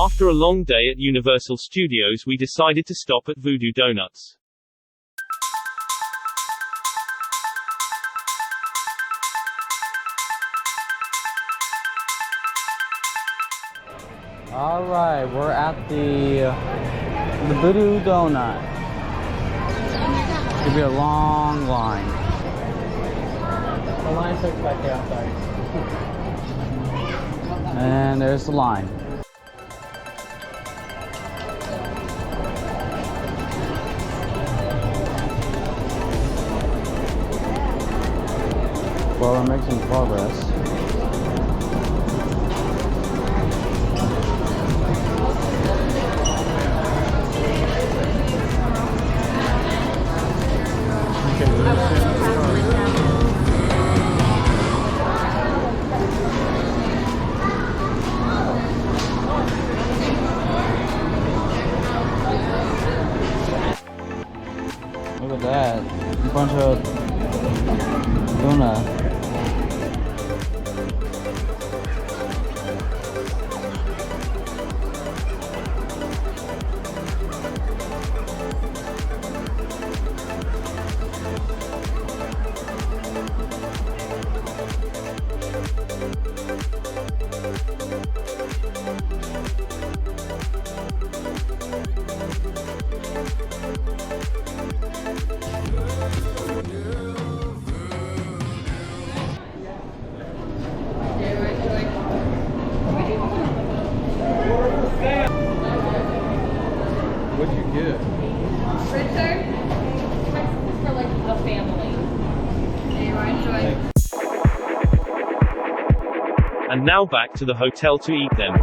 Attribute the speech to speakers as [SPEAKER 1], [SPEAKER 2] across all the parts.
[SPEAKER 1] After a long day at Universal Studios, we decided to stop at Voodoo Doughnuts.
[SPEAKER 2] Alright, we're at the Voodoo Doughnut. It's gonna be a long line.
[SPEAKER 3] The line starts back here outside.
[SPEAKER 2] And there's the line. Well, we're making progress. Look at that. A bunch of tuna.
[SPEAKER 3] What'd you get?
[SPEAKER 4] Richard, Texas for like a family. Enjoy.
[SPEAKER 1] And now back to the hotel to eat them.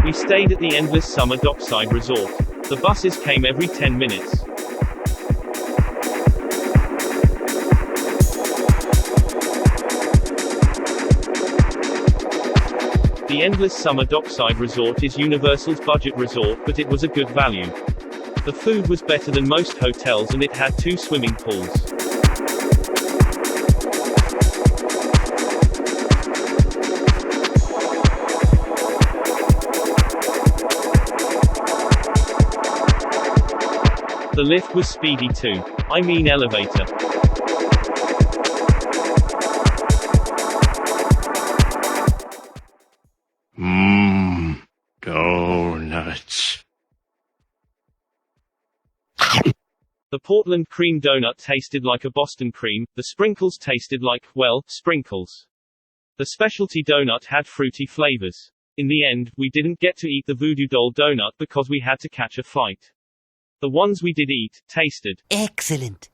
[SPEAKER 1] We stayed at the Endless Summer Dockside Resort. The buses came every 10 minutes. The Endless Summer Dockside Resort is Universal's budget resort, but it was a good value. The food was better than most hotels and it had 2 swimming pools. The lift was speedy too. I mean elevator.
[SPEAKER 5] Donuts.
[SPEAKER 1] The Portland cream donut tasted like a Boston cream, the sprinkles tasted like, well, sprinkles. The specialty donut had fruity flavors. In the end, we didn't get to eat the Voodoo Doll donut because we had to catch a flight. The ones we did eat, tasted
[SPEAKER 6] excellent.